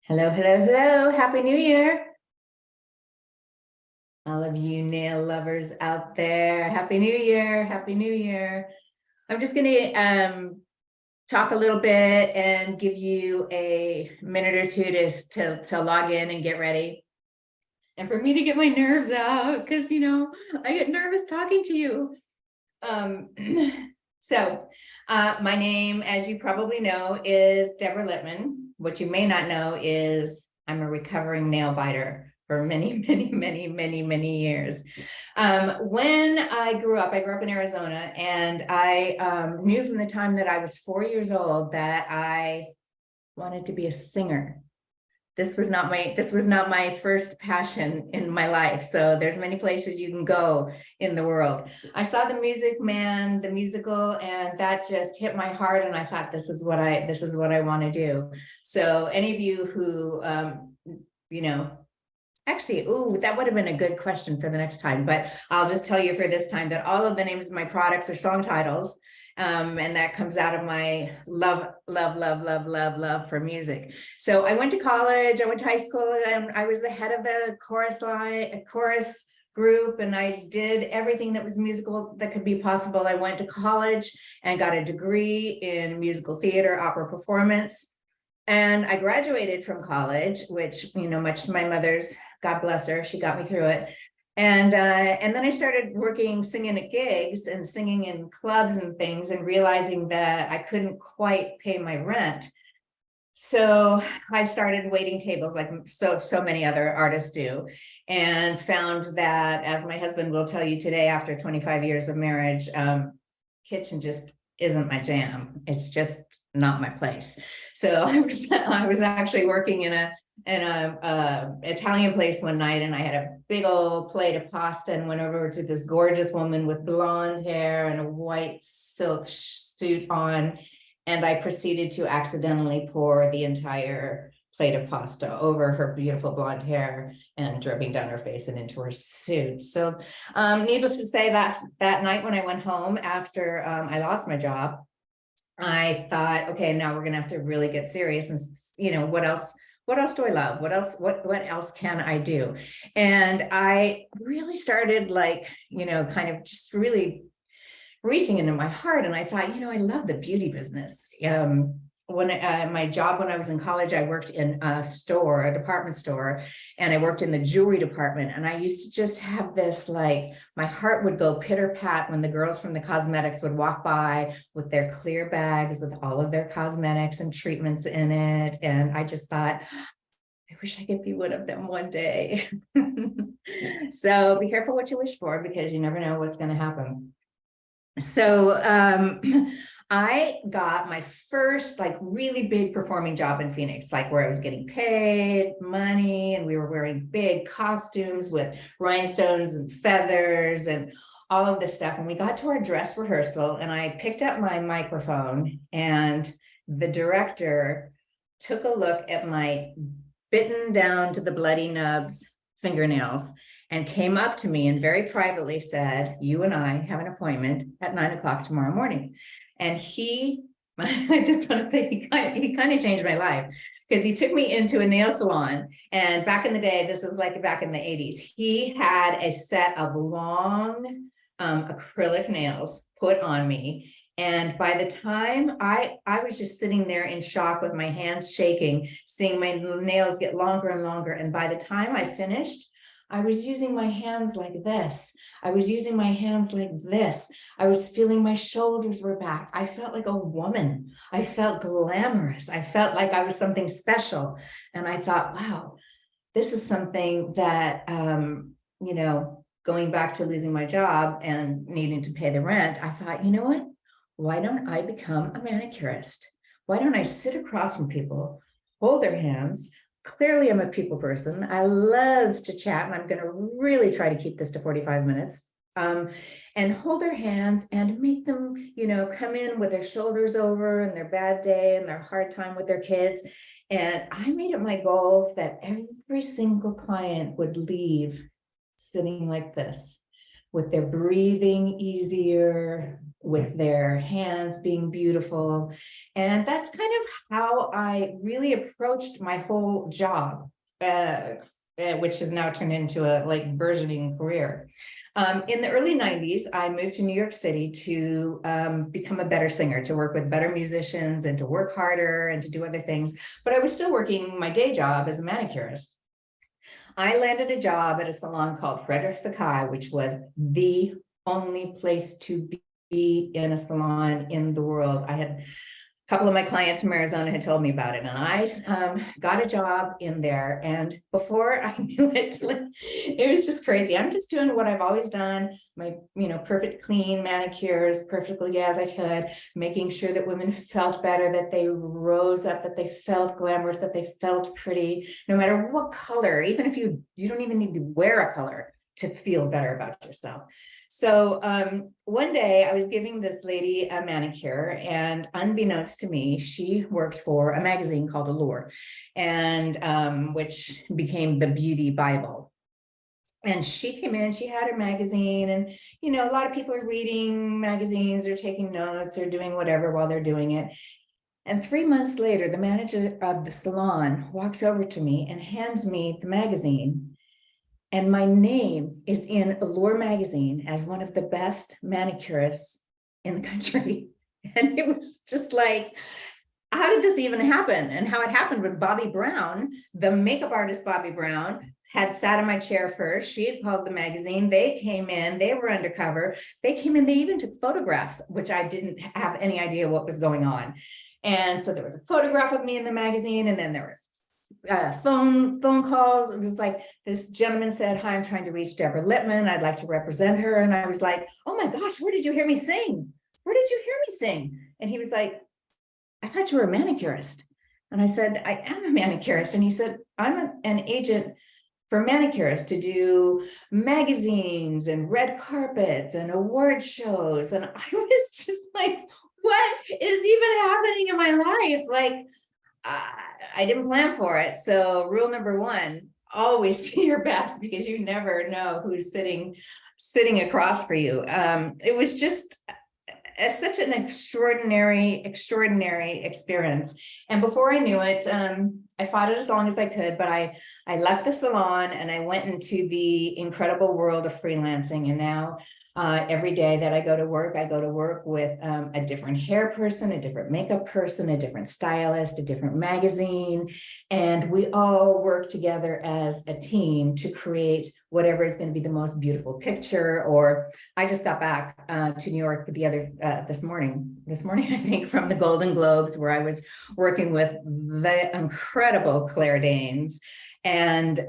Hello, hello, hello. Happy New Year. All of you nail lovers out there. Happy New Year. Happy New Year. I'm just going to talk a little bit and give you a minute or two to log in and get ready. And for me to get my nerves out, because, I get nervous talking to you. My name, as you probably know, is Deborah Lippmann. What you may not know is I'm a recovering nail biter for many, many, many, many, many years. When I grew up in Arizona, and I knew from the time that I was 4 years old that I wanted to be a singer. This was not my first passion in my life. So there's many places you can go in the world. I saw The Music Man, the musical, and that just hit my heart. And I thought, this is what I want to do. So any of you who, actually, that would have been a good question for the next time, but I'll just tell you for this time that all of the names of my products are song titles. And that comes out of my love for music. So I went to college, I went to high school, and I was the head of the chorus group, and I did everything that was musical that could be possible. I went to college and got a degree in musical theater, opera performance. And I graduated from college, which, much to my mother's, God bless her, she got me through it. And then I started working, singing at gigs and singing in clubs and things, and realizing that I couldn't quite pay my rent. So I started waiting tables like so many other artists do, and found that, as my husband will tell you today, after 25 years of marriage, kitchen just isn't my jam. It's just not my place. So I was actually working in a Italian place one night, and I had a big old plate of pasta and went over to this gorgeous woman with blonde hair and a white silk suit on, and I proceeded to accidentally pour the entire plate of pasta over her beautiful blonde hair and dripping down her face and into her suit. So needless to say, that night when I went home after I lost my job, I thought, okay, now we're gonna have to really get serious, and what else do I love? What else can I do? And I really started kind of just really reaching into my heart. And I thought, I love the beauty business. My job when I was in college, I worked in a department store, and I worked in the jewelry department. And I used to just have this, my heart would go pitter pat when the girls from the cosmetics would walk by with their clear bags with all of their cosmetics and treatments in it. And I just thought, I wish I could be one of them one day. So be careful what you wish for, because you never know what's going to happen. So I got my first really big performing job in Phoenix, where I was getting paid money, and we were wearing big costumes with rhinestones and feathers and all of this stuff. And we got to our dress rehearsal, and I picked up my microphone, and the director took a look at my bitten down to the bloody nubs fingernails, and came up to me and very privately said, "You and I have an appointment at 9 o'clock tomorrow morning." And I just want to say, he kind of changed my life, because he took me into a nail salon. And back in the day, this is back in the 80s, he had a set of long acrylic nails put on me. And by the time I was just sitting there in shock with my hands shaking, seeing my nails get longer and longer. And by the time I finished, I was using my hands like this. I was using my hands like this. I was feeling my shoulders were back. I felt like a woman. I felt glamorous. I felt like I was something special. And I thought, wow, this is something that, going back to losing my job and needing to pay the rent, I thought, you know what? Why don't I become a manicurist? Why don't I sit across from people, hold their hands? Clearly, I'm a people person. I love to chat, and I'm going to really try to keep this to 45 minutes. And hold their hands and make them, come in with their shoulders over and their bad day and their hard time with their kids. And I made it my goal that every single client would leave sitting like this, with their breathing easier, with their hands being beautiful. And that's kind of how I really approached my whole job, which has now turned into a like burgeoning career. In the early 90s, I moved to New York City to become a better singer, to work with better musicians and to work harder and to do other things. But I was still working my day job as a manicurist. I landed a job at a salon called Frederick Fekkai, which was the only place to be in a salon in the world. I had a couple of my clients from Arizona had told me about it, and I got a job in there. And before I knew it, it was just crazy. I'm just doing what I've always done, my, perfect clean manicures, perfectly as I could, making sure that women felt better, that they rose up, that they felt glamorous, that they felt pretty, no matter what color, even if you don't even need to wear a color to feel better about yourself. So one day I was giving this lady a manicure, and unbeknownst to me, she worked for a magazine called Allure, and which became the Beauty Bible. And she came in, she had her magazine, and a lot of people are reading magazines or taking notes or doing whatever while they're doing it. And 3 months later, the manager of the salon walks over to me and hands me the magazine. And my name is in Allure magazine as one of the best manicurists in the country. And it was just like, how did this even happen? And how it happened was Bobby Brown, the makeup artist Bobby Brown, had sat in my chair first. She had called the magazine. They came in, they were undercover. They came in, they even took photographs, which I didn't have any idea what was going on. And so there was a photograph of me in the magazine, and then there was phone calls. It was like, this gentleman said, "Hi, I'm trying to reach Deborah Lippmann. I'd like to represent her." And I was like, "Oh my gosh, where did you hear me sing? Where did you hear me sing?" And he was like, "I thought you were a manicurist." And I said, "I am a manicurist." And he said, "I'm an agent for manicurists to do magazines and red carpets and award shows." And I was just like, what is even happening in my life? Like, I didn't plan for it. So rule number one, always do your best, because you never know who's sitting across for you. It was just such an extraordinary experience. And before I knew it, I fought it as long as I could, but I left the salon and I went into the incredible world of freelancing. And now every day that I go to work with a different hair person, a different makeup person, a different stylist, a different magazine. And we all work together as a team to create whatever is going to be the most beautiful picture. Or I just got back to New York this morning, I think, from the Golden Globes, where I was working with the incredible Claire Danes. And,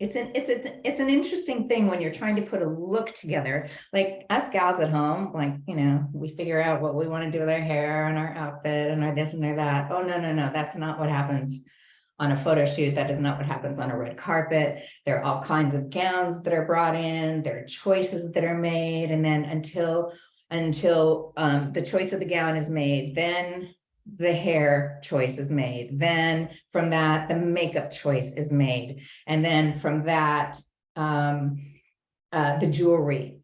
it's an interesting thing when you're trying to put a look together. Like us gals at home, like, we figure out what we want to do with our hair and our outfit and our this and our that. Oh, no, that's not what happens on a photo shoot. That is not what happens on a red carpet. There are all kinds of gowns that are brought in. There are choices that are made. And then until the choice of the gown is made, then the hair choice is made. Then from that, the makeup choice is made. And then from that, the jewelry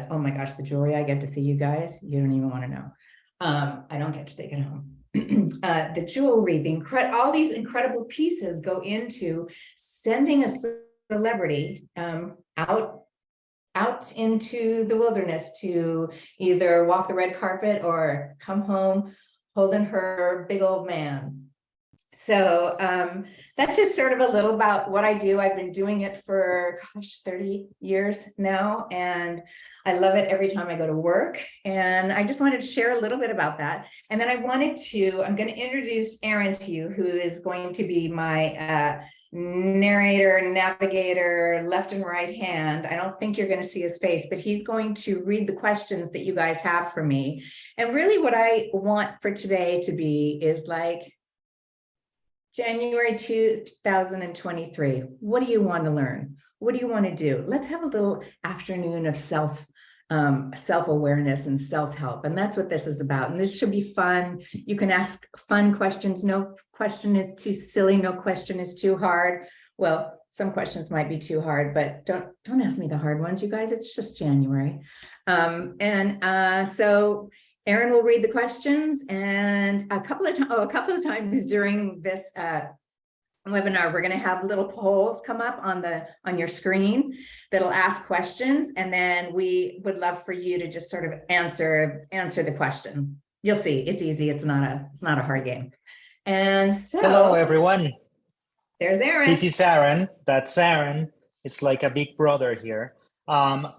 oh my gosh, the jewelry I get to see, you guys, you don't even want to know. I don't get to take it home. The jewelry, all these incredible pieces go into sending a celebrity out into the wilderness to either walk the red carpet or come home holding her big old man. So that's just sort of a little about what I do. I've been doing it for 30 years now, and I love it every time I go to work. And I just wanted to share a little bit about that. And then I'm going to introduce Aaron to you, who is going to be my narrator, navigator, left and right hand. I don't think you're going to see his face, but he's going to read the questions that you guys have for me. And really what I want for today to be is like January 2023. What do you want to learn? What do you want to do? Let's have a little afternoon of self-awareness and self-help. And that's what this is about. And this should be fun. You can ask fun questions. No question is too silly. No question is too hard. Well, some questions might be too hard, but don't ask me the hard ones, you guys. It's just January. So Erin will read the questions, and a couple of times during this webinar, we're going to have little polls come up on your screen that'll ask questions, and then we would love for you to just sort of answer the question. You'll see, it's easy. It's not a hard game. And so, hello everyone. There's Erin. This is Aaron. That's Aaron. It's like a big brother here. I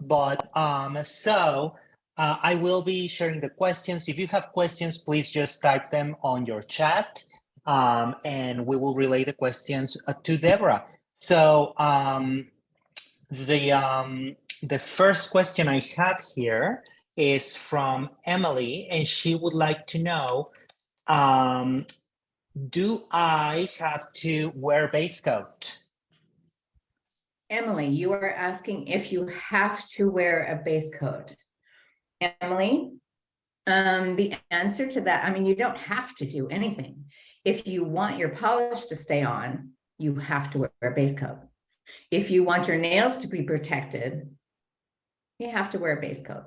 will be sharing the questions. If you have questions, please just type them on your chat, and we will relay the questions to Deborah. So the first question I have here is from Emily, and she would like to know, do I have to wear a base coat? Emily, you are asking if you have to wear a base coat. Emily, the answer to that, I mean, you don't have to do anything. If you want your polish to stay on, you have to wear a base coat. If you want your nails to be protected, you have to wear a base coat.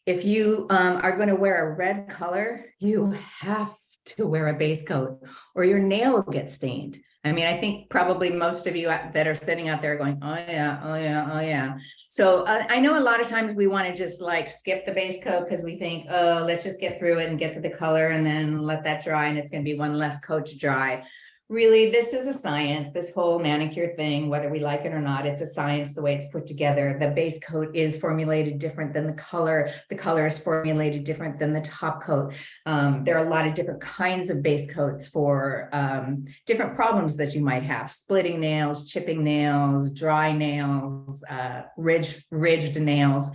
If you are going to wear a red color, you have to wear a base coat, or your nail will get stained. I mean, I think probably most of you that are sitting out there going, oh yeah, oh yeah, oh yeah. So I know a lot of times we want to just like skip the base coat because we think, oh, let's just get through it and get to the color and then let that dry, and it's going to be one less coat to dry. Really, this is a science, this whole manicure thing, whether we like it or not, it's a science the way it's put together. The base coat is formulated different than the color. The color is formulated different than the top coat. There are a lot of different kinds of base coats for different problems that you might have: splitting nails, chipping nails, dry nails, ridged nails.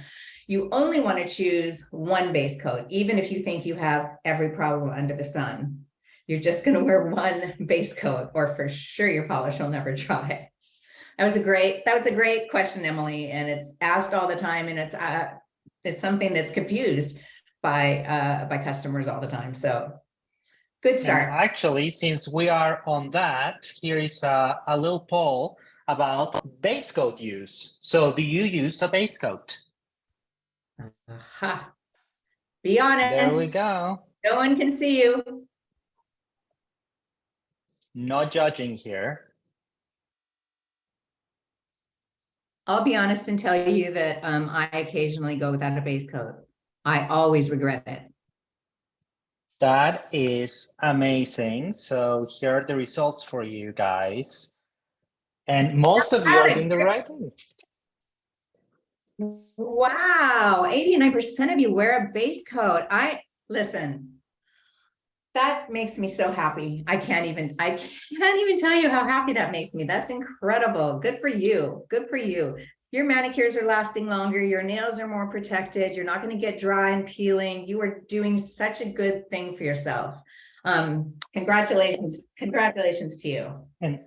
You only want to choose one base coat, even if you think you have every problem under the sun. You're just going to wear one base coat, or for sure your polish will never dry. That was a great question, Emily, and it's asked all the time, and it's something that's confused by customers all the time. So good start. And actually, since we are on that, here is a little poll about base coat use. So do you use a base coat? Aha. Be honest. There we go. No one can see you. No judging here. I'll be honest and tell you that I occasionally go without a base coat. I always regret it. That is amazing. So here are the results for you guys. And most of you are doing the right thing. Wow, 89% of you wear a base coat. Listen. That makes me so happy. I can't even tell you how happy that makes me. That's incredible. Good for you. Good for you. Your manicures are lasting longer. Your nails are more protected. You're not going to get dry and peeling. You are doing such a good thing for yourself. Congratulations. Congratulations to you. And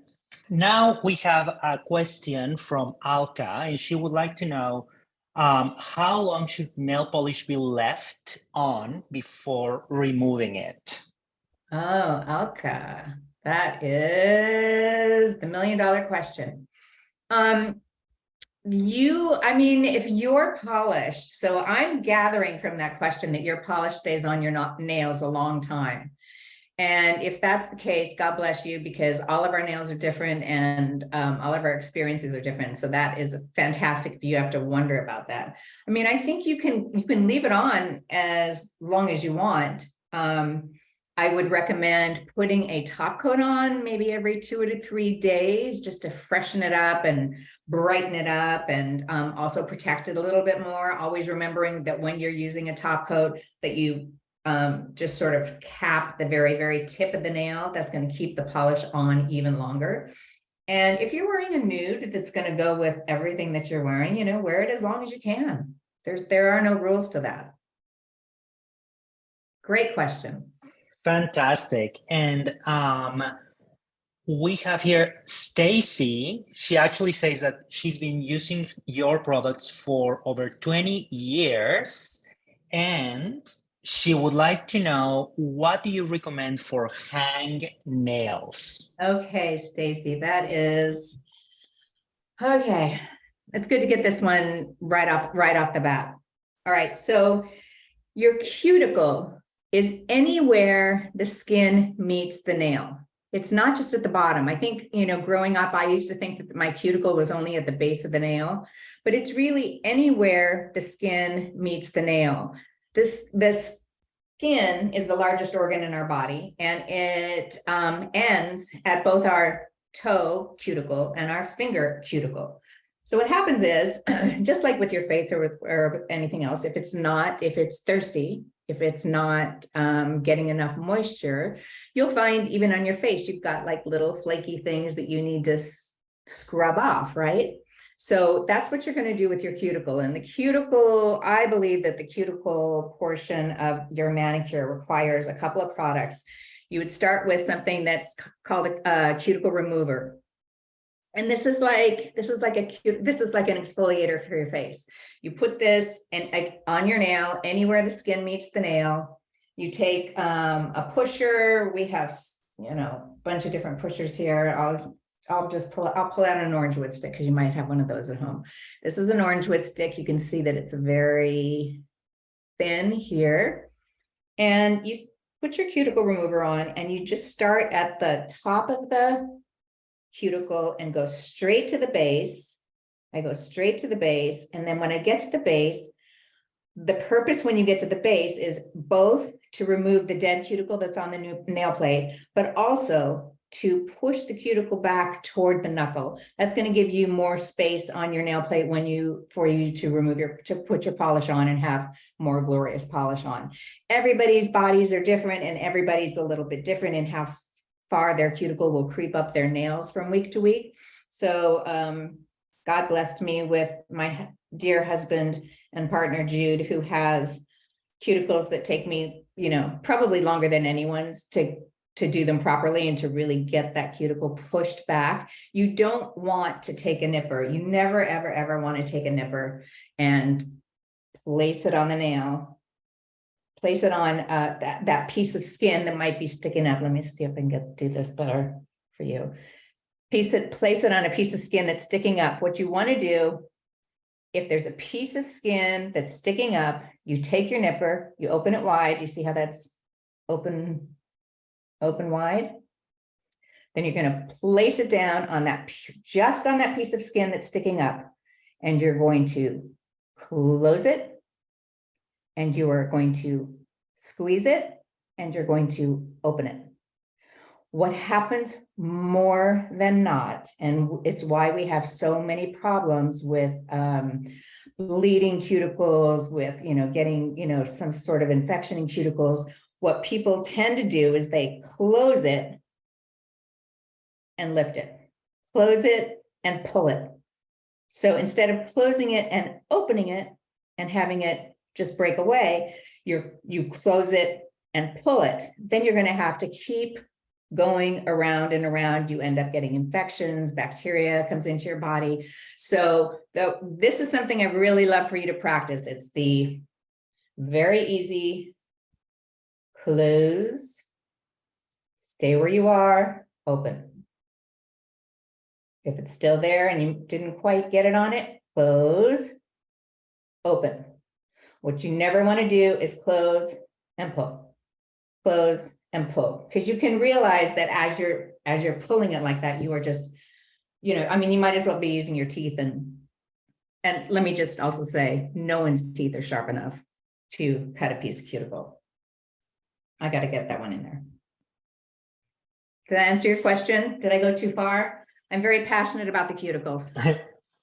now we have a question from Alka, and she would like to know, how long should nail polish be left on before removing it? Oh, Alka, that is the $1 million question. I mean, if you're polished, so I'm gathering from that question that your polish stays on your nails a long time. And if that's the case, God bless you, because all of our nails are different, and all of our experiences are different. So that is fantastic if you have to wonder about that. I mean, I think you can leave it on as long as you want. I would recommend putting a top coat on maybe every 2 to 3 days, just to freshen it up and brighten it up, and also protect it a little bit more. Always remembering that when you're using a top coat, that you just sort of cap the very, very tip of the nail. That's going to keep the polish on even longer. And if you're wearing a nude, that's going to go with everything that you're wearing, wear it as long as you can. There are no rules to that. Great question. Fantastic. And we have here Stacy. She actually says that she's been using your products for over 20 years, and she would like to know, what do you recommend for hang nails? Okay, Stacy, that is Okay, it's good to get this one right off the bat. All right, so your cuticle is anywhere the skin meets the nail. It's not just at the bottom. I think, growing up, I used to think that my cuticle was only at the base of the nail, but it's really anywhere the skin meets the nail. This skin is the largest organ in our body, and it ends at both our toe cuticle and our finger cuticle. So what happens is, just like with your face or anything else, if it's thirsty, if it's not getting enough moisture, you'll find even on your face, you've got like little flaky things that you need to scrub off, right? So that's what you're going to do with your cuticle. And the cuticle, I believe that the cuticle portion of your manicure requires a couple of products. You would start with something that's called a cuticle remover. And this is like an exfoliator for your face. You put this on your nail, anywhere the skin meets the nail. You take a pusher. We have, a bunch of different pushers here. I'll pull out an orange wood stick because you might have one of those at home. This is an orange wood stick. You can see that it's very thin here. And you put your cuticle remover on and you just start at the top of the cuticle and go straight to the base. I go straight to the base. And then when I get to the base, the purpose when you get to the base is both to remove the dead cuticle that's on the new nail plate, but also to push the cuticle back toward the knuckle. That's going to give you more space on your nail plate for you to put your polish on and have more glorious polish on. Everybody's bodies are different, and everybody's a little bit different in how far their cuticle will creep up their nails from week to week. So God blessed me with my dear husband and partner, Jude, who has cuticles that take me, probably longer than anyone's to do them properly and to really get that cuticle pushed back. You don't want to take a nipper. You never, ever, ever want to take a nipper and place it on the nail. Place it on that piece of skin that might be sticking up. Let me see if I can do this better for you. Place it on a piece of skin that's sticking up. What you want to do, if there's a piece of skin that's sticking up, you take your nipper, you open it wide. You see how that's open wide? Then you're going to place it down on just on that piece of skin that's sticking up. And you're going to close it. And you are going to squeeze it, and you're going to open it. What happens more than not, and it's why we have so many problems with bleeding cuticles, with getting some sort of infection in cuticles. What people tend to do is they close it and lift it, close it and pull it. So instead of closing it and opening it and having it just break away, you close it and pull it. Then you're going to have to keep going around and around. You end up getting infections, bacteria comes into your body. So this is something I really love for you to practice. It's the very easy close, stay where you are, open. If it's still there and you didn't quite get it on it, close, open. What you never want to do is close and pull, because you can realize that as you're pulling it like that, you are just, you might as well be using your teeth. And let me just also say, no one's teeth are sharp enough to cut a piece of cuticle. I got to get that one in there. Did I answer your question? Did I go too far? I'm very passionate about the cuticles.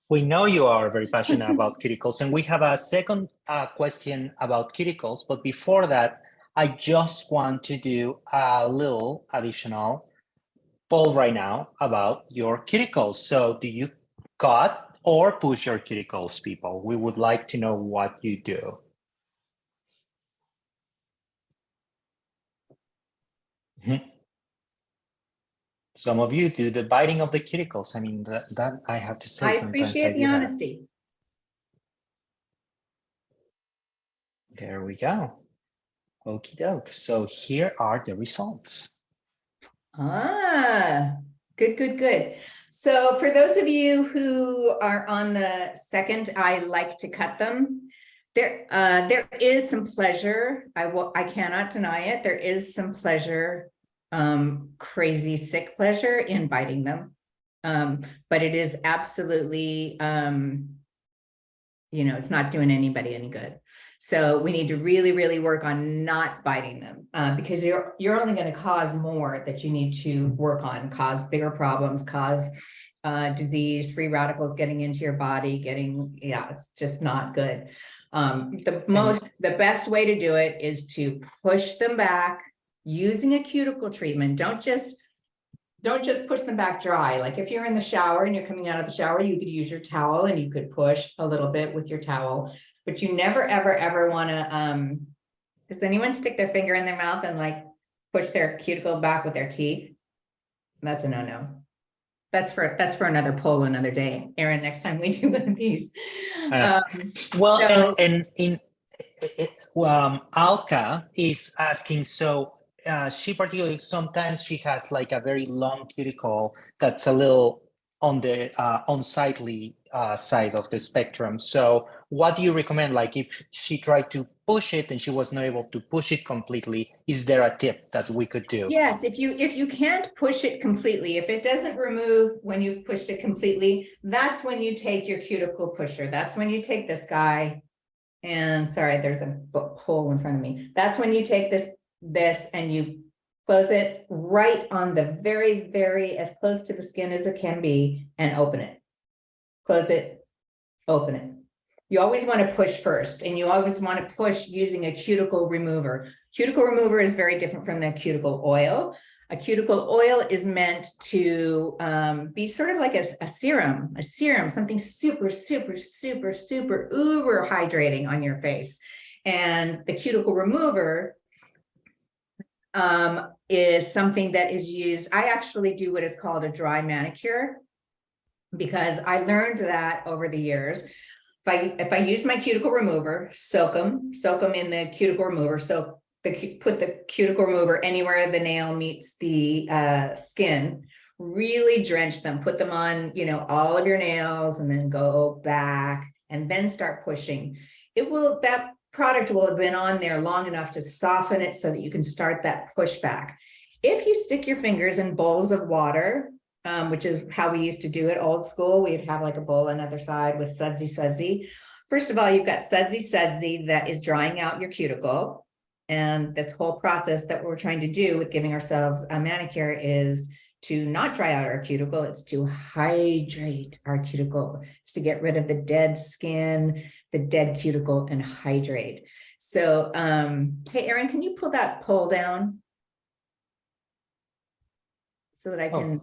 We know you are very passionate about cuticles, and we have a second question about cuticles. But before that, I just want to do a little additional poll right now about your cuticles. So do you cut or push your cuticles, people? We would like to know what you do. Mm-hmm. Some of you do the biting of the cuticles. I mean, that I have to say, I sometimes appreciate the honesty. There we go. Okie doke. So here are the results. Ah, Good, good, good. So for those of you who are on the second, I like to cut them. There is some pleasure. I cannot deny it. There is some pleasure, crazy sick pleasure in biting them. But it is absolutely, it's not doing anybody any good. So we need to really, really work on not biting them, because you're only going to cause more that you need to work on, cause bigger problems, cause disease, free radicals getting into your body, it's just not good. The best way to do it is to push them back using a cuticle treatment. Don't just push them back dry. Like if you're in the shower and you're coming out of the shower, you could use your towel and you could push a little bit with your towel, but you never, ever, ever want to, does anyone stick their finger in their mouth and like push their cuticle back with their teeth? That's a no-no. That's for another poll another day. Erin, next time we do one of these. Alka is asking, so she particularly, sometimes she has like a very long cuticle that's a little on the unsightly side of the spectrum. So what do you recommend? Like if she tried to push it and she was not able to push it completely, is there a tip that we could do? Yes, if you can't push it completely, if it doesn't remove when you've pushed it completely, that's when you take your cuticle pusher. That's when you take this guy. And sorry, there's a hole in front of me. That's when you take this and you close it right on the very, very as close to the skin as it can be and open it. Close it, open it. You always want to push first, and you always want to push using a cuticle remover. Cuticle remover is very different from the cuticle oil. A cuticle oil is meant to be sort of like a serum, something super, super, super, super uber hydrating on your face. And the cuticle remover is something that is used. I actually do what is called a dry manicure, because I learned that over the years. If I use my cuticle remover, soak them in the cuticle remover. So put the cuticle remover anywhere the nail meets the skin, really drench them, put them on, all of your nails, and then go back and then start pushing. That product will have been on there long enough to soften it so that you can start that pushback. If you stick your fingers in bowls of water, which is how we used to do it old school, we'd have like a bowl on the other side with sudsy. First of all, you've got sudsy that is drying out your cuticle. And this whole process that we're trying to do with giving ourselves a manicure is to not dry out our cuticle, it's to hydrate our cuticle. It's to get rid of the dead skin, the dead cuticle, and hydrate. So, hey, Erin, can you pull that pole down so that I can...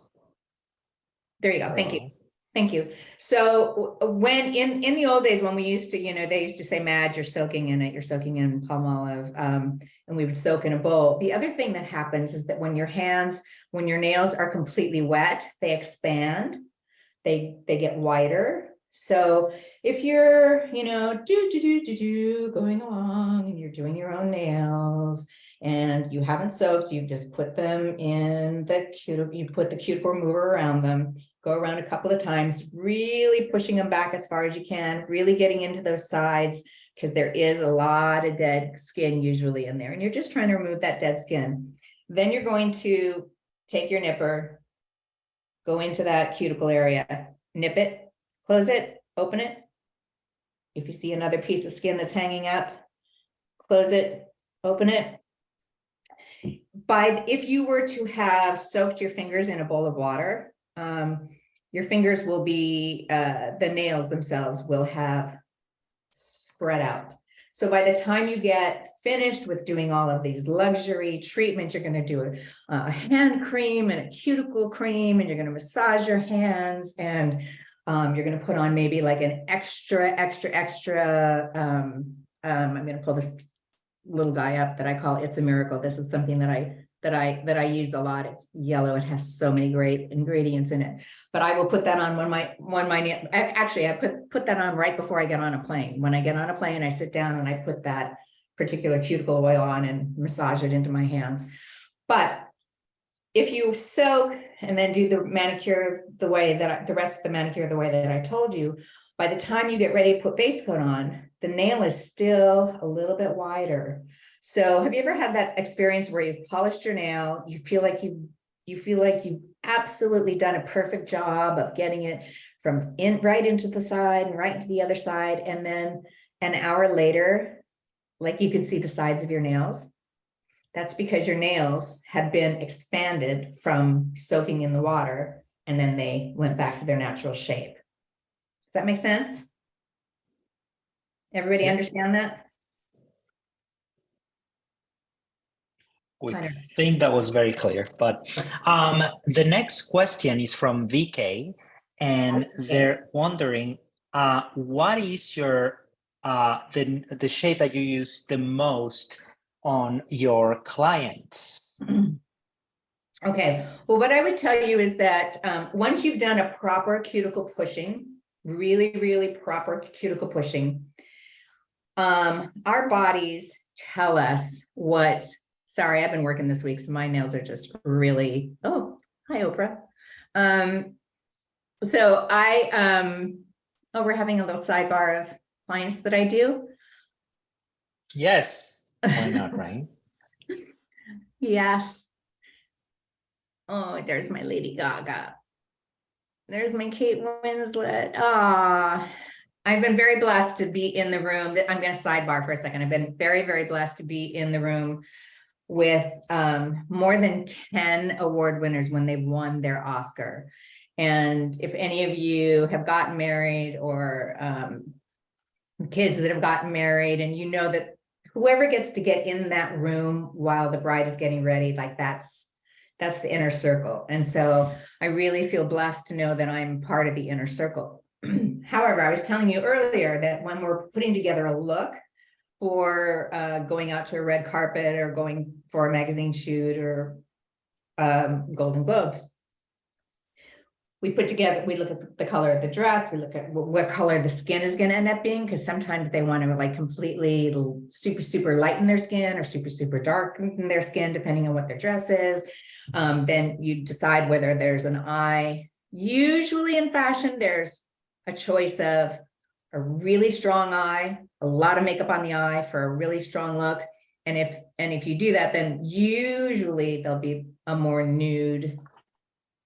There you go. Thank you. Thank you. So when in the old days, when we used to, they used to say, Madge, you're soaking in it, you're soaking in palm olive, and we would soak in a bowl. The other thing that happens is that when your nails are completely wet, they expand, they get wider. So if you're, going along and you're doing your own nails and you haven't soaked, you just put them in the cuticle, you put the cuticle remover around them, go around a couple of times, really pushing them back as far as you can, really getting into those sides, because there is a lot of dead skin usually in there, and you're just trying to remove that dead skin. Then you're going to take your nipper, go into that cuticle area, nip it, close it, open it. If you see another piece of skin that's hanging up, close it, open it. If you were to have soaked your fingers in a bowl of water, your fingers will be, the nails themselves will have spread out. So by the time you get finished with doing all of these luxury treatments, you're going to do a hand cream and a cuticle cream, and you're going to massage your hands, and you're going to put on maybe like an extra, I'm going to pull this little guy up that I call It's a Miracle. This is something that I use a lot. It's yellow. It has so many great ingredients in it. But I will put that on actually I put that on right before I get on a plane. When I get on a plane, I sit down and I put that particular cuticle oil on and massage it into my hands. But if you soak and then do the manicure the way that the rest of the manicure the way that I told you, by the time you get ready to put base coat on, the nail is still a little bit wider. So have you ever had that experience where you've polished your nail, you feel like you've absolutely done a perfect job of getting it from right into the side and right into the other side, and then an hour later, like you can see the sides of your nails? That's because your nails had been expanded from soaking in the water, and then they went back to their natural shape. Does that make sense? Everybody understand that? We Kind of. think that was very clear. But the next question is from VK, and they're wondering, what is your the shade that you use the most on your clients? Okay, well, what I would tell you is that once you've done a proper cuticle pushing, really, really proper cuticle pushing, our bodies tell us what, sorry, I've been working this week, so my nails are just really, oh, hi, Oprah. So oh, we're having a little sidebar of clients that I do. Yes, why not, right? Yes. Oh, there's my Lady Gaga. There's my Kate Winslet. Ah, I've been very blessed to be in the room. I'm going to sidebar for a second. I've been very, very blessed to be in the room with more than 10 award winners when they've won their Oscar. And if any of you have gotten married, or kids that have gotten married, and you know that whoever gets to get in that room while the bride is getting ready, like that's the inner circle. And so I really feel blessed to know that I'm part of the inner circle. However, I was telling you earlier that when we're putting together a look for going out to a red carpet, or going for a magazine shoot, or Golden Globes, we put together, we look at the color of the dress, we look at what color the skin is going to end up being, because sometimes they want to like completely super, super lighten their skin, or super, super darken their skin, depending on what their dress is. Then you decide whether there's an eye. Usually in fashion, there's a choice of a really strong eye, a lot of makeup on the eye for a really strong look. And if you do that, then usually there'll be a more nude,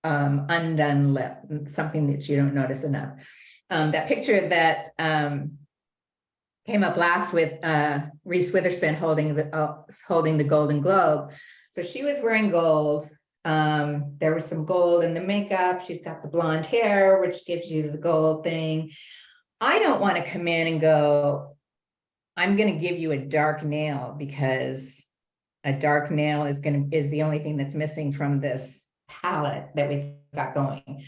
undone lip, something that you don't notice enough. That picture that came up last with Reese Witherspoon holding the Golden Globe. So she was wearing gold. There was some gold in the makeup. She's got the blonde hair, which gives you the gold thing. I don't want to come in and go, I'm going to give you a dark nail, because a dark nail is the only thing that's missing from this palette that we've got going.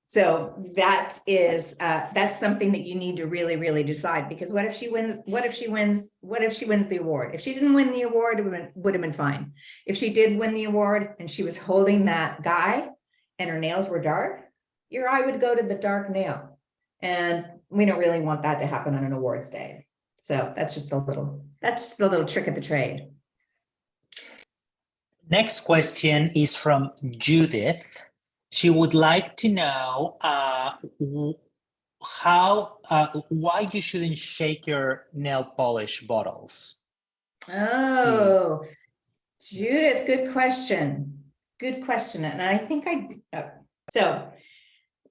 So that's something that you need to really, really decide, because what if she wins the award? If she didn't win the award, it would have been fine. If she did win the award and she was holding that guy and her nails were dark, your eye would go to the dark nail. And we don't really want that to happen on an awards day. So that's just a little trick of the trade. Next question is from Judith. She would like to know why you shouldn't shake your nail polish bottles. Oh, Judith, good question. Good question. And I think so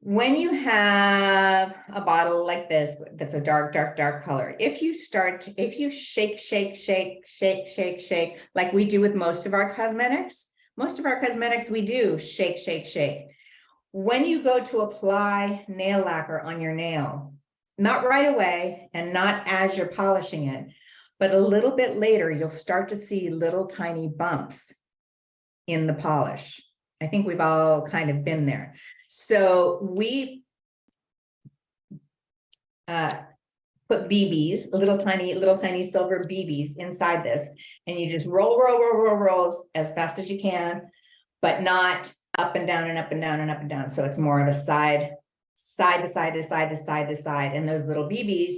when you have a bottle like this, that's a dark, dark, dark color, if you shake, like we do with most of our cosmetics, we do shake, shake, shake. When you go to apply nail lacquer on your nail, not right away and not as you're polishing it, but a little bit later, you'll start to see little tiny bumps in the polish. I think we've all kind of been there. So we put BBs, little tiny silver BBs inside this, and you just roll as fast as you can, but not up and down and up and down and up and down. So it's more of a side to side to side to side to side, and those little BBs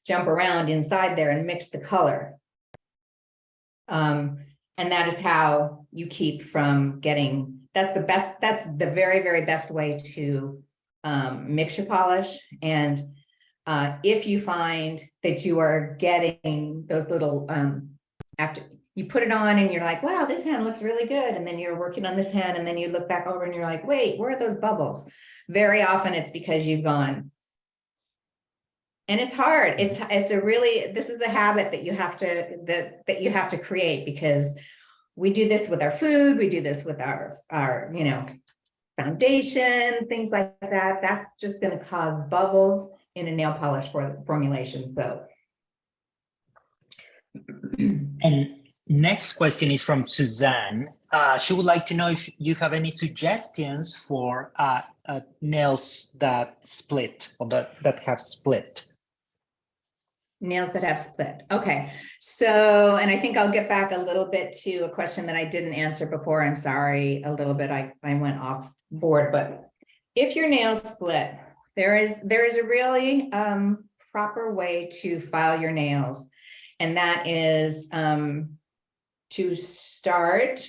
jump around inside there and mix the color. And that is how you keep from getting, that's the very, very best way to mix your polish. And if you find that you are getting those little, after you put it on and you're like, wow, this hand looks really good. And then you're working on this hand and then you look back over and you're like, wait, where are those bubbles? Very often it's because you've gone. And it's hard. It's a really, this is a habit that you have to, that you have to create, because we do this with our food. We do this with our, you know, foundation, things like that. That's just going to cause bubbles in a nail polish formulation. So. And next question is from Suzanne. She would like to know if you have any suggestions for nails that split, or that have split. Nails that have split. Okay. So, and I think I'll get back a little bit to a question that I didn't answer before. I'm sorry, a little bit, I went off board, but if your nails split, there is a really proper way to file your nails. And that is to start.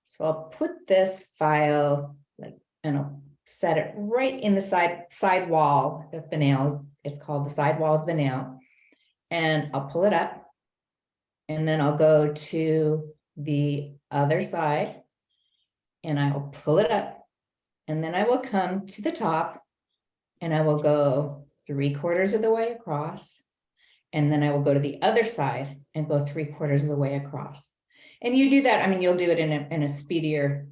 So I'll put this file like, and I'll set it right in the side wall of the nails. It's called the side wall of the nail. And I'll pull it up, and then I'll go to the other side and I will pull it up, and then I will come to the top and I will go 3/4 of the way across. And then I will go to the other side and go 3/4 of the way across. And you do that, I mean, you'll do it in a speedier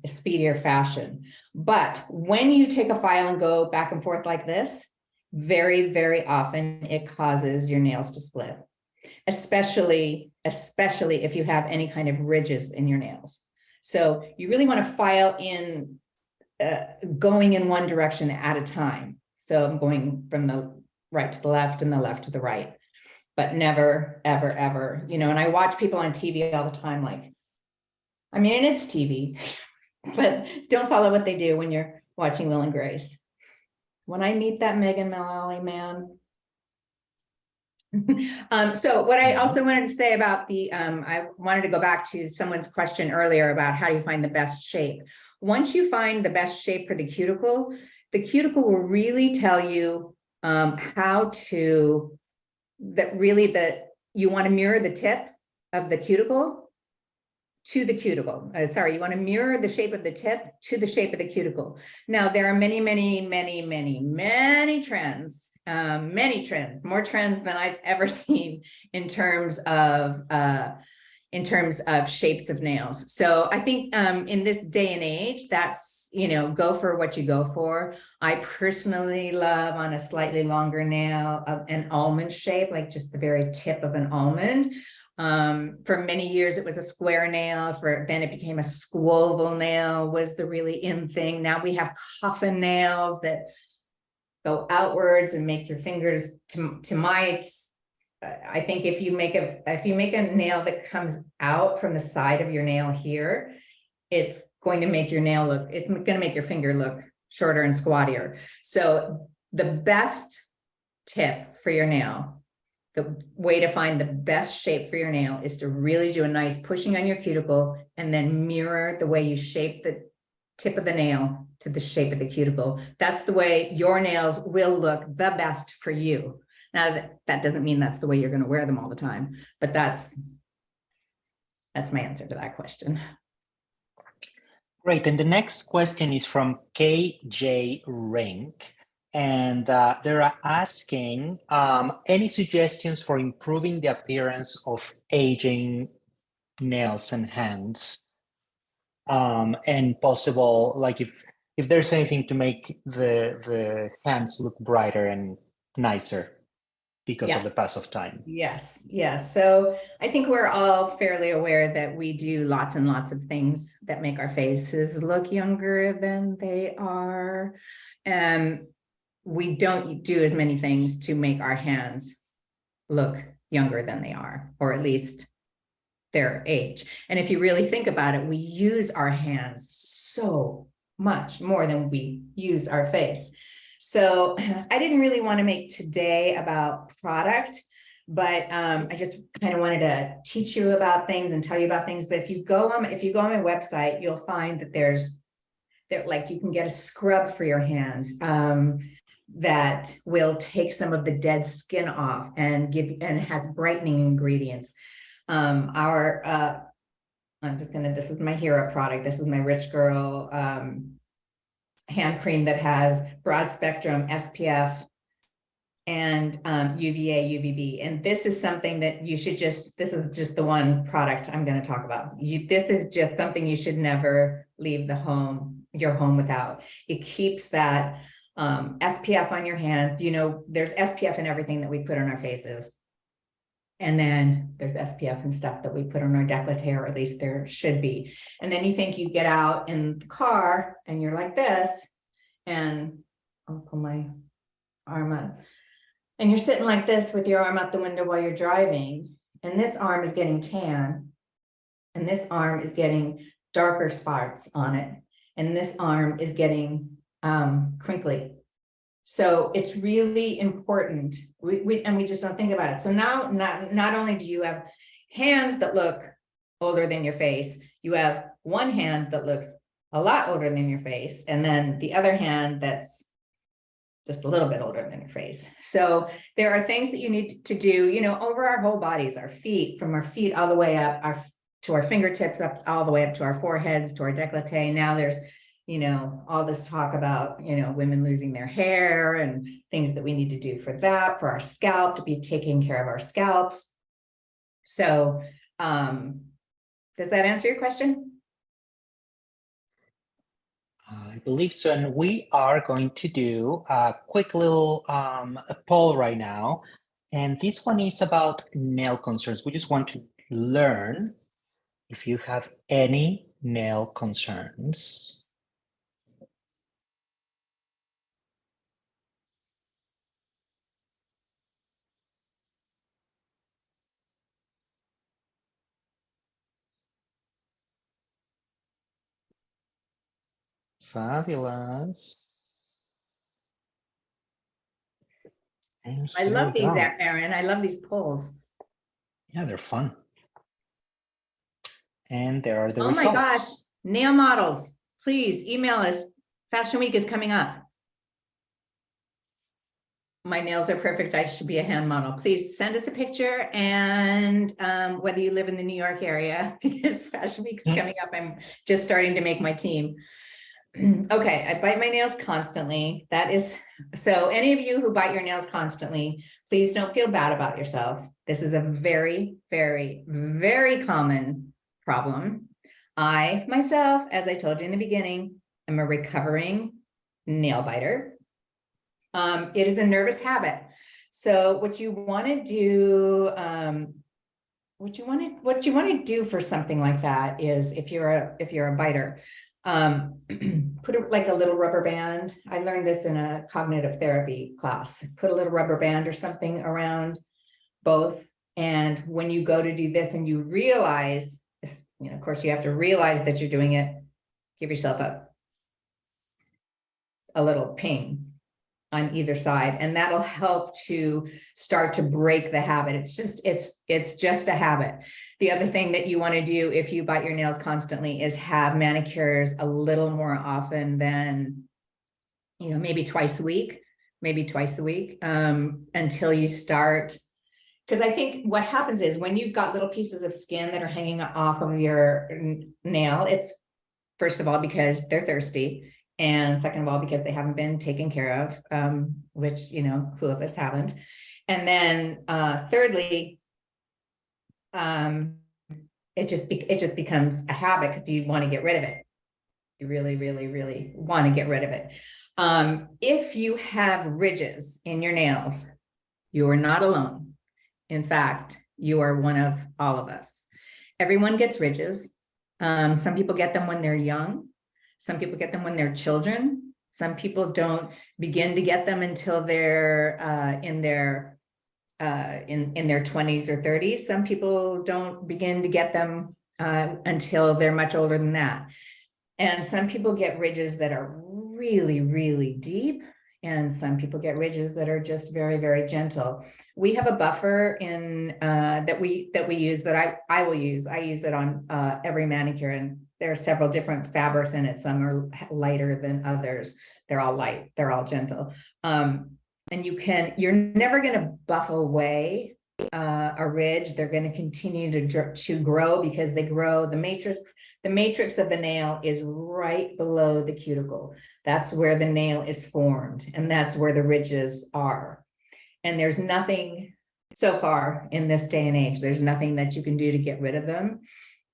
fashion. But when you take a file and go back and forth like this, very, very often it causes your nails to split, especially if you have any kind of ridges in your nails. So you really want to file in, going in one direction at a time. So I'm going from the right to the left and the left to the right, but never, ever, ever, you know, and I watch people on TV all the time, like, I mean, it's TV, but don't follow what they do when you're watching Will and Grace. When I meet that Megan Mullally man. So what I also wanted to say about the, I wanted to go back to someone's question earlier about how do you find the best shape. Once you find the best shape for the cuticle will really tell you how to, you want to mirror the tip of the cuticle to the cuticle. Sorry, you want to mirror the shape of the tip to the shape of the cuticle. Now, there are many, many, many, many, many trends, more trends than I've ever seen in terms of shapes of nails. So I think in this day and age, that's, you know, go for what you go for. I personally love on a slightly longer nail an almond shape, like just the very tip of an almond. For many years, it was a square nail. Then it became a squoval nail was the really in thing. Now we have coffin nails that go outwards and make your fingers I think if you make a nail that comes out from the side of your nail here, it's going to make your nail look, it's going to make your finger look shorter and squattier. So the best tip for your nail, the way to find the best shape for your nail is to really do a nice pushing on your cuticle and then mirror the way you shape the tip of the nail to the shape of the cuticle. That's the way your nails will look the best for you. Now that doesn't mean that's the way you're going to wear them all the time, but that's my answer to that question. Great. And the next question is from KJ Rink. And they're asking any suggestions for improving the appearance of aging nails and hands, and possible, like if there's anything to make the hands look brighter and nicer because of the pass of time. Yes. So I think we're all fairly aware that we do lots and lots of things that make our faces look younger than they are. We don't do as many things to make our hands look younger than they are, or at least their age. And if you really think about it, we use our hands so much more than we use our face. So I didn't really want to make today about product, but I just kind of wanted to teach you about things and tell you about things. But if you go on my website, you'll find that like you can get a scrub for your hands that will take some of the dead skin off and has brightening ingredients. This is my hero product. This is my Rich Girl hand cream that has broad spectrum SPF and UVA, UVB. And this is something that you should this is just the one product I'm going to talk about. This is just something you should never leave your home without. It keeps that SPF on your hand. You know, there's SPF in everything that we put on our faces. And then there's SPF and stuff that we put on our décolleté, or at least there should be. And then you get out in the car and you're like this, and I'll pull my arm up. And you're sitting like this with your arm out the window while you're driving. And this arm is getting tan. And this arm is getting darker spots on it. And this arm is getting crinkly. So it's really important. We just don't think about it. So now not only do you have hands that look older than your face, you have one hand that looks a lot older than your face, and then the other hand that's just a little bit older than your face. So there are things that you need to do, you know, over our whole bodies, our feet, from our feet all the way up to our fingertips, up all the way up to our foreheads, to our décolleté. Now there's, you know, all this talk about, you know, women losing their hair and things that we need to do for that, for our scalp, to be taking care of our scalps. So does that answer your question? I believe so. And we are going to do a quick little poll right now. And this one is about nail concerns. We just want to learn if you have any nail concerns. Fabulous. And I here love we these, go. Erin. I love these polls. Yeah, they're fun. And there are the Oh results. my gosh, nail models, please email us. Fashion Week is coming up. My nails are perfect. I should be a hand model. Please send us a picture, and whether you live in the New York area, because Fashion Week is coming up. I'm just starting to make my team. Okay, I bite my nails constantly. That is, so any of you who bite your nails constantly, please don't feel bad about yourself. This is a very, very, very common problem. I myself, as I told you in the beginning, am a recovering nail biter. It is a nervous habit. So what you want to do, what you want to do for something like that is, if you're a biter, put like a little rubber band. I learned this in a cognitive therapy class. Put a little rubber band or something around both. And when you go to do this and you realize, you know, of course, you have to realize that you're doing it, give yourself a little ping on either side, and that'll help to start to break the habit. It's just a habit. The other thing that you want to do if you bite your nails constantly is have manicures a little more often than, you know, maybe twice a week, until you start. Because I think what happens is, when you've got little pieces of skin that are hanging off of your nail, it's, first of all, because they're thirsty. And second of all, because they haven't been taken care of, which, you know, who of us haven't. And then thirdly, it just becomes a habit, because you want to get rid of it. You really, really, really want to get rid of it. If you have ridges in your nails, you are not alone. In fact, you are one of all of us. Everyone gets ridges. Some people get them when they're young. Some people get them when they're children. Some people don't begin to get them until they're in their 20s or 30s. Some people don't begin to get them until they're much older than that. And some people get ridges that are really, really deep. And some people get ridges that are just very, very gentle. We have a buffer in that we use that I will use. I use it on every manicure, and there are several different fabrics in it. Some are lighter than others. They're all light, they're all gentle. And you're never going to buff away a ridge. They're going to continue to grow because they grow. The matrix of the nail is right below the cuticle. That's where the nail is formed, and that's where the ridges are. And there's nothing so far in this day and age, there's nothing that you can do to get rid of them.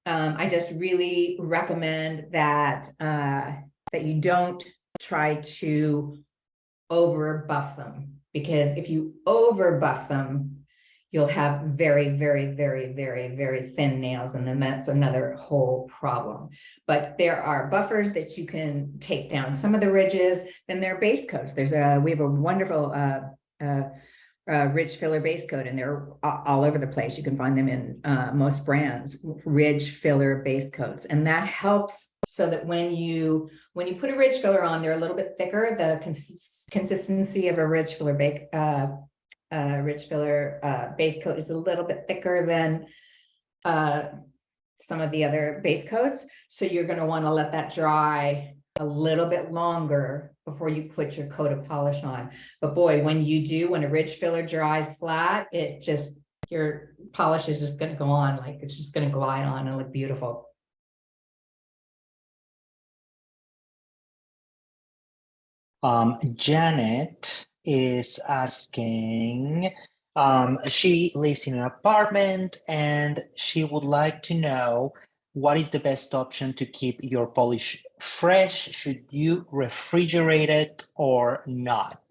I just really recommend that that you don't try to over buff them, because if you over buff them, you'll have very, very, very, very, very thin nails. And then that's another whole problem. But there are buffers that you can take down some of the ridges. Then there are base coats. We have a wonderful ridge filler base coat, and they're all over the place. You can find them in most brands, ridge filler base coats. And that helps so that when you put a ridge filler on, they're a little bit thicker. The consistency of a ridge filler base coat is a little bit thicker than some of the other base coats. So you're going to want to let that dry a little bit longer before you put your coat of polish on. But boy, when a ridge filler dries flat, your polish is just going to go on, like it's just going to glide on and look beautiful. Janet is asking, she lives in an apartment and she would like to know what is the best option to keep your polish fresh. Should you refrigerate it or not?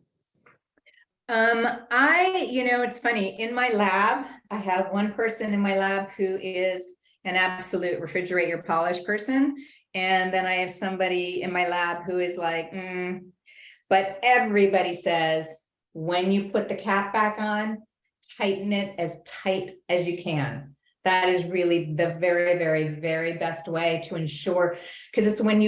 It's funny, in my lab, I have one person in my lab who is an absolute refrigerate your polish person. And then I have somebody in my lab who is like, but everybody says, when you put the cap back on, tighten it as tight as you can. That is really the very, very, very best way to ensure, because it's when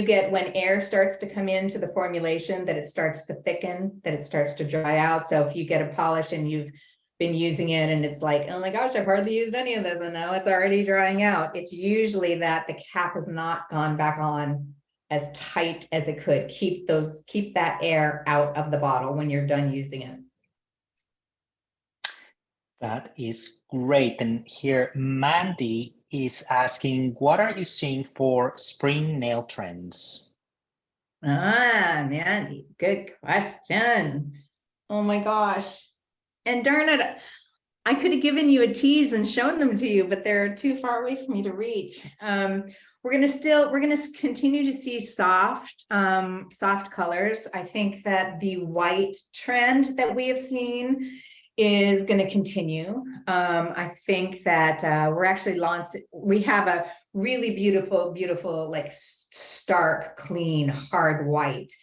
air starts to come into the formulation that it starts to thicken, that it starts to dry out. So if you get a polish and you've been using it and it's like, oh my gosh, I've hardly used any of this and now it's already drying out, it's usually that the cap has not gone back on as tight as it could. Keep that air out of the bottle when you're done using it. That is great. And here Mandy is asking, what are you seeing for spring nail trends? Mandy, good question. Oh my gosh. And darn it, I could have given you a tease and shown them to you, but they're too far away for me to reach. We're going to continue to see soft colors. I think that the white trend that we have seen is going to continue. I think that we have a really beautiful, like stark, clean, hard white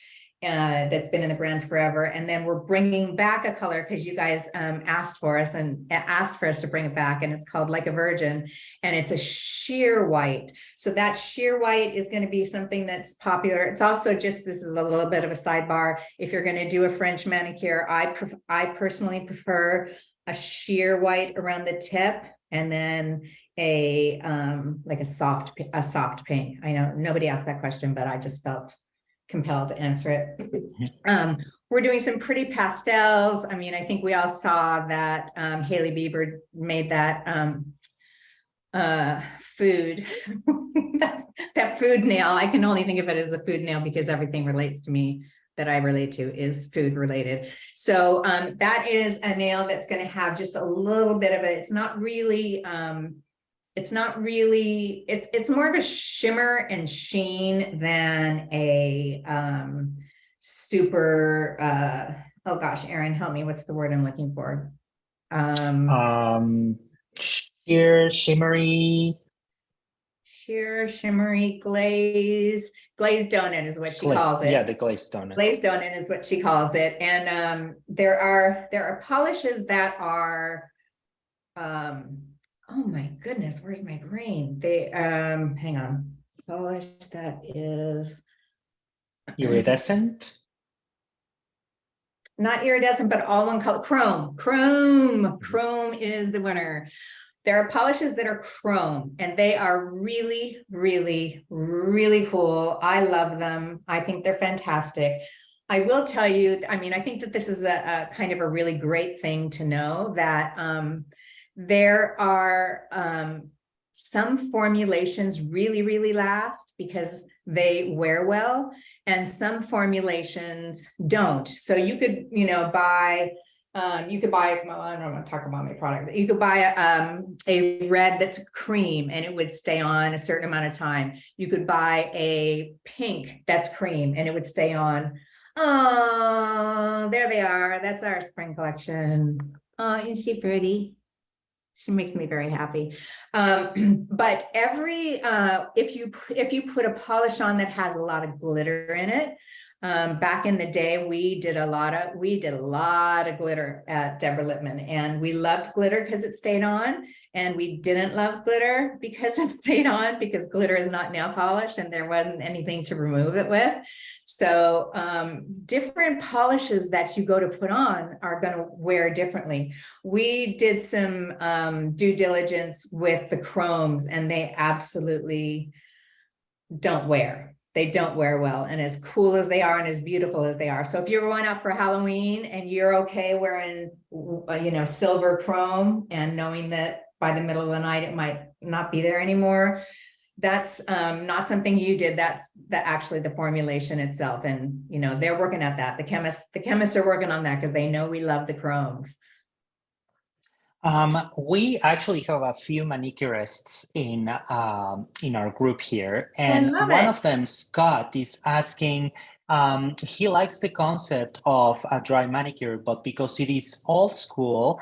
that's been in the brand forever. And then we're bringing back a color because you guys asked for us to bring it back, and it's called Like a Virgin, and it's a sheer white. So that sheer white is going to be something that's popular. It's also this is a little bit of a sidebar. If you're going to do a French manicure, I personally prefer a sheer white around the tip, and then like a soft pink. I know nobody asked that question, but I just felt compelled to answer it. We're doing some pretty pastels. I mean, I think we all saw that Hailey Bieber made that food that food nail. I can only think of it as a food nail because everything relates to me that I relate to is food related. So that is a nail that's going to have just a little bit of it. It's more of a shimmer and sheen than a super oh gosh, Erin, help me, what's the word I'm looking for? Sheer shimmery glazed donut is what she calls it. Yeah, the glazed donut. Glazed donut is what she calls it. And there are polishes that are oh my goodness, where's my brain? They hang on. Polish that is iridescent. not iridescent, but all one color. Chrome. Chrome is the winner. There are polishes that are chrome, and they are really, really, really cool. I love them. I think they're fantastic. I will tell you, I mean, I think that this is a kind of a really great thing to know, that there are some formulations really, really last because they wear well, and some formulations don't. So you could, buy, well, I don't want to talk about my product. You could buy a red that's cream and it would stay on a certain amount of time. You could buy a pink that's cream and it would stay on. Oh, there they are. That's our spring collection. Oh, isn't she pretty? She makes me very happy. But if you put a polish on that has a lot of glitter in it, back in the day, we did a lot of glitter at Deborah Lippmann, and we loved glitter because it stayed on, and we didn't love glitter because it stayed on, because glitter is not nail polish and there wasn't anything to remove it with. So different polishes that you go to put on are going to wear differently. We did some due diligence with the chromes, and they absolutely don't wear. They don't wear well. And as cool as they are and as beautiful as they are. So if you're going out for Halloween and you're okay wearing, silver chrome, and knowing that by the middle of the night, it might not be there anymore, that's not something you did. That's actually the formulation itself. And, they're working at that. The chemists are working on that because they know we love the chromes. We actually have a few manicurists in our group here, I and love one it. of them, Scott, is asking. He likes the concept of a dry manicure, but because it is old school,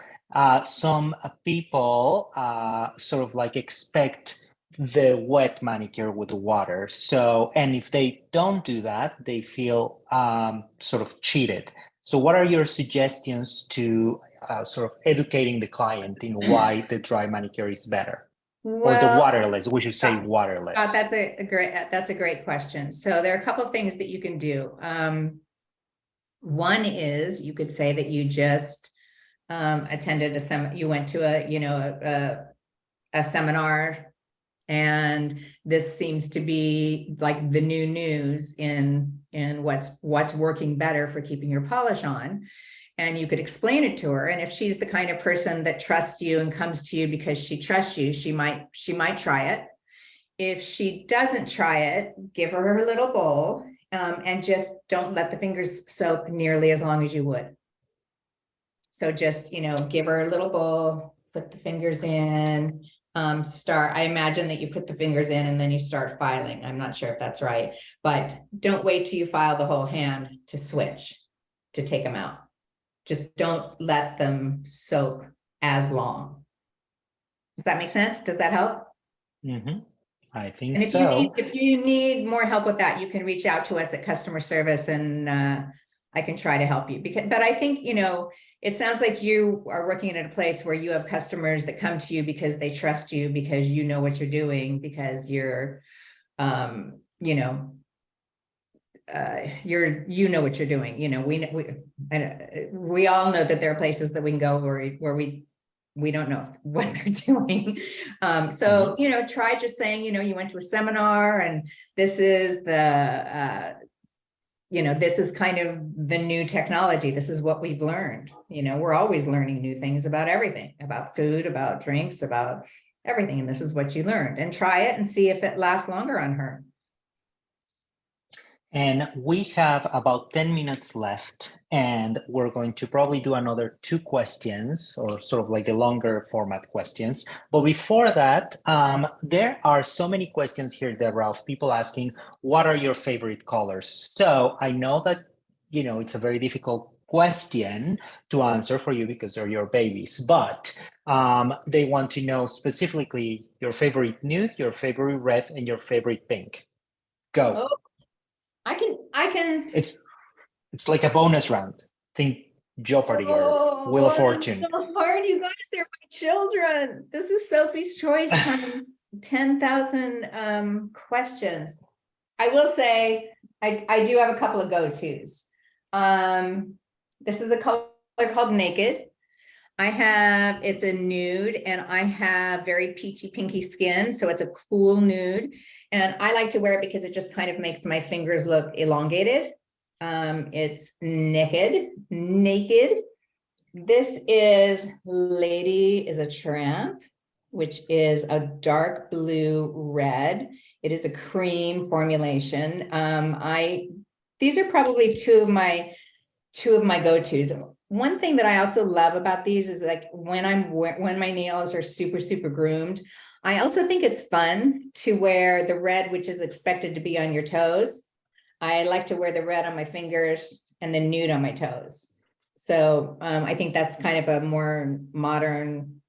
some people sort of like expect the wet manicure with the water. So, and if they don't do that, they feel sort of cheated. So, what are your suggestions to sort of educating the client in why the dry manicure is better, or the Well, waterless? We should say Scott, waterless. that's a great question. So there are a couple of things that you can do. One is, you could say that you just attended you went to a seminar, and this seems to be like the new news in what's working better for keeping your polish on. And you could explain it to her. And if she's the kind of person that trusts you and comes to you because she trusts you, she might try it. If she doesn't try it, give her her little bowl, and just don't let the fingers soak nearly as long as you would. So just, give her a little bowl, put the fingers in, I imagine that you put the fingers in and then you start filing. I'm not sure if that's right, but don't wait till you file the whole hand to switch, to take them out. Just don't let them soak as long. Does that make sense? Does that help? Mm-hmm. I think And so. if you need more help with that, you can reach out to us at customer service, and I can try to help you. But I think, it sounds like you are working at a place where you have customers that come to you because they trust you, because you know what you're doing, because you're, you know what you're doing. We all know that there are places that we can go where we don't know what they're doing. So, try just saying, you went to a seminar, and this is this is kind of the new technology. This is what we've learned. We're always learning new things about everything, about food, about drinks, about everything. And this is what you learned, and try it and see if it lasts longer on her. And we have about 10 minutes left, and we're going to probably do another 2 questions, or sort of like a longer format questions. But before that, there are so many questions here, Deborah, of people asking, what are your favorite colors? So I know that, it's a very difficult question to answer for you because they're your babies, but they want to know specifically your favorite nude, your favorite red, and your favorite pink. Go. Oh. I can. It's like a bonus round. Think Jeopardy or Wheel of Fortune. It's so hard, you guys. They're my children. This is Sophie's Choice times 10,000 questions. I will say I do have a couple of go-tos. This is a color called Naked. It's a nude, and I have very peachy pinky skin, so it's a cool nude. And I like to wear it because it just kind of makes my fingers look elongated. It's naked. This is Lady is a Tramp, which is a dark blue red. It is a cream formulation. These are probably two of my go-tos. One thing that I also love about these is like when my nails are super groomed, I also think it's fun to wear the red, which is expected to be on your toes. I like to wear the red on my fingers and the nude on my toes. So I think that's kind of a more modern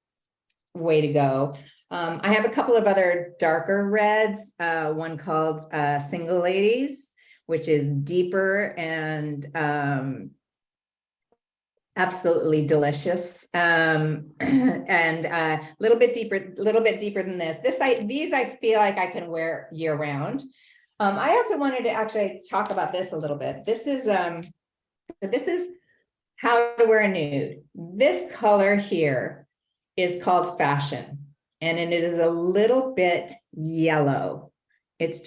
way to go. I have a couple of other darker reds, one called Single Ladies, which is deeper and absolutely delicious, and a little bit deeper than this. These I feel like I can wear year round. I also wanted to actually talk about this a little bit. This is how to wear a nude. This color here is called Fashion, and it is a little bit yellow. It's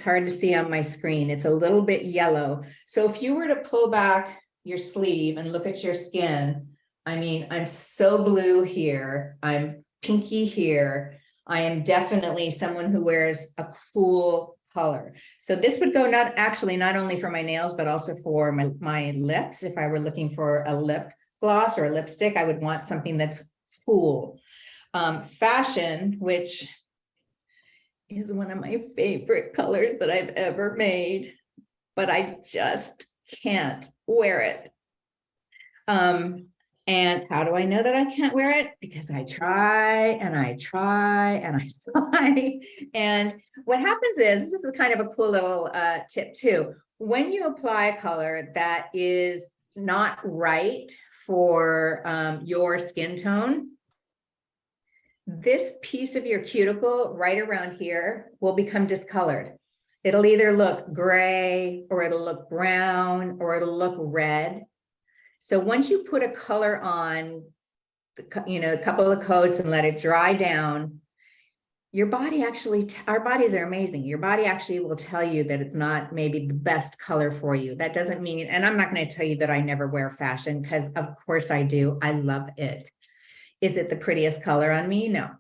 hard to see on my screen. It's a little bit yellow. So if you were to pull back your sleeve and look at your skin, I mean, I'm so blue here, I'm pinky here. I am definitely someone who wears a cool color. So this would go not only for my nails, but also for my lips. If I were looking for a lip gloss or a lipstick, I would want something that's cool. Fashion, which is one of my favorite colors that I've ever made, but I just can't wear it. And how do I know that I can't wear it? Because I try and I try and I try. And what happens is, this is kind of a cool little tip too. When you apply a color that is not right for your skin tone, this piece of your cuticle right around here will become discolored. It'll either look gray, or it'll look brown, or it'll look red. So once you put a color on, a couple of coats and let it dry down, your body actually, our bodies are amazing. Your body actually will tell you that it's not maybe the best color for you. That doesn't mean, and I'm not going to tell you that I never wear Fashion, because of course I do. I love it. Is it the prettiest color on me? No.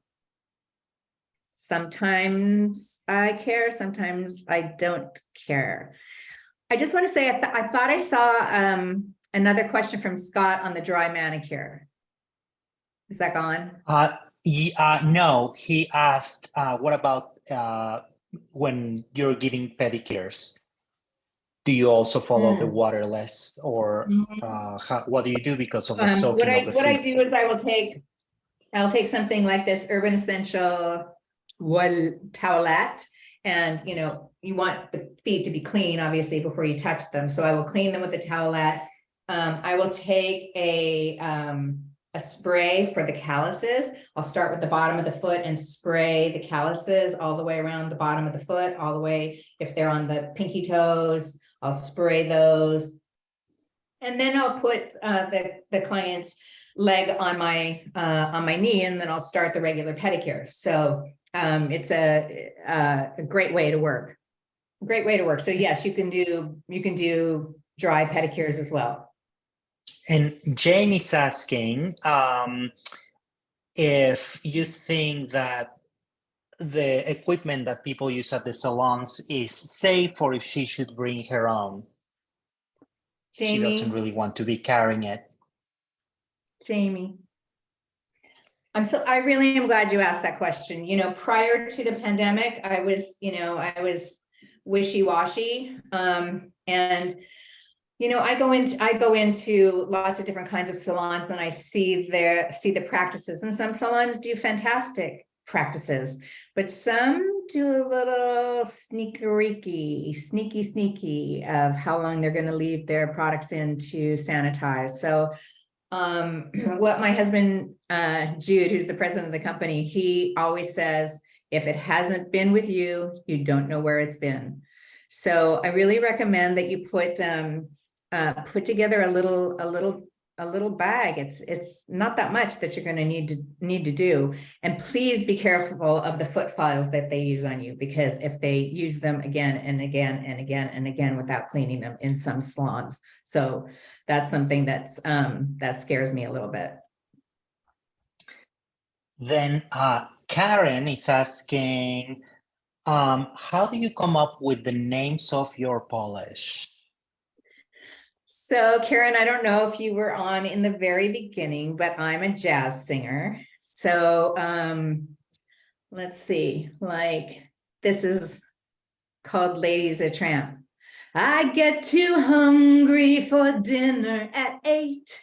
Sometimes I care, sometimes I don't care. I just want to say, I thought I saw another question from Scott on the dry manicure. Is that gone? No, he asked, what about when you're giving pedicures? Do you also follow the waterless, or what do you do because of the soaking of the feet? What I do is I'll take something like this Urban Essential towelette, and you want the feet to be clean, obviously, before you touch them. So I will clean them with the towelette. I will take a spray for the calluses. I'll start with the bottom of the foot and spray the calluses all the way around the bottom of the foot, all the way, if they're on the pinky toes, I'll spray those. And then I'll put the client's leg on my knee, and then I'll start the regular pedicure. So it's a great way to work. Great way to work. So yes, you can do dry pedicures as well. And Jane is asking if you think that the equipment that people use at the salons is safe, or if she should bring her own. Jamie, she doesn't really want to be carrying it. Jamie, I really am glad you asked that question. Prior to the pandemic, I was wishy-washy. And I go into lots of different kinds of salons, and I see the practices, and some salons do fantastic practices, but some do a little sneaky of how long they're going to leave their products in to sanitize. So what my husband, Jude, who's the president of the company, he always says, if it hasn't been with you, you don't know where it's been. So I really recommend that you put put together a little bag. It's not that much that you're going to need to do. And please be careful of the foot files that they use on you, because if they use them again and again and again and again without cleaning them in some salons. So that's something that's that scares me a little bit. Then Karen is asking, how do you come up with the names of your polish? So Karen, I don't know if you were on in the very beginning, but I'm a jazz singer. So let's see, like this is called Ladies a Tramp. I get too hungry for dinner at 8.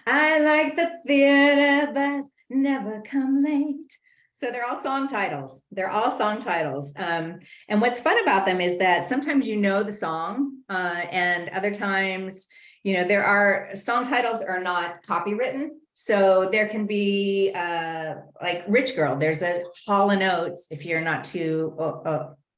I like the theater, but never come late. So they're all song titles. They're all song titles. And what's fun about them is that sometimes you know the song, and other times, you know, there are song titles are not copywritten. So there can be like Rich Girl. There's a Hall & Oates, if you're not too,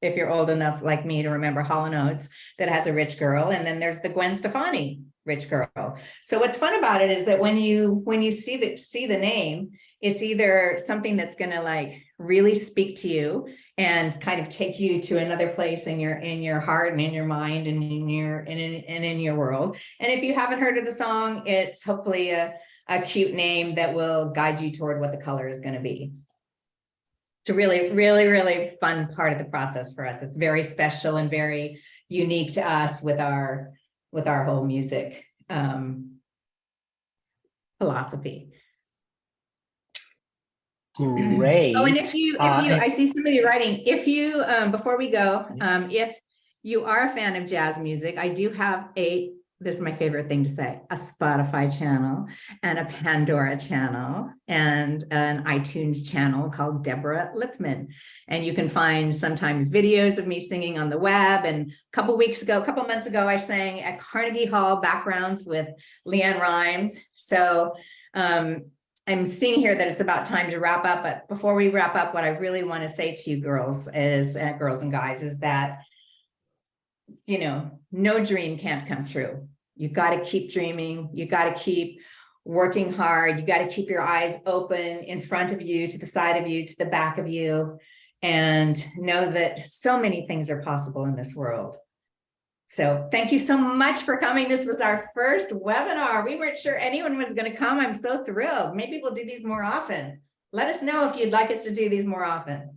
if you're old enough like me to remember Hall & Oates, that has a Rich Girl. And then there's the Gwen Stefani Rich Girl. So what's fun about it is that when you see the name, it's either something that's going to like really speak to you and kind of take you to another place in your heart and in your mind and in your world. And if you haven't heard of the song, it's hopefully a cute name that will guide you toward what the color is going to be. It's a really, really, really fun part of the process for us. It's very special and very unique to us with our whole music philosophy. Great. Oh, and if you, I see somebody writing, if you, before we go, if you are a fan of jazz music, I do have this is my favorite thing to say, a Spotify channel and a Pandora channel and an iTunes channel called Deborah Lippmann. And you can find sometimes videos of me singing on the web. And a couple months ago, I sang at Carnegie Hall backgrounds with Leanne Rimes. So I'm seeing here that it's about time to wrap up. But before we wrap up, what I really want to say to you girls is, girls and guys, is that, you know, no dream can't come true. You got to keep dreaming. You got to keep working hard. You got to keep your eyes open in front of you, to the side of you, to the back of you, and know that so many things are possible in this world. So thank you so much for coming. This was our first webinar. We weren't sure anyone was going to come. I'm so thrilled. Maybe we'll do these more often. Let us know if you'd like us to do these more often.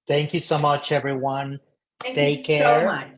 Thank you so much, everyone. Thank Take you care. so much.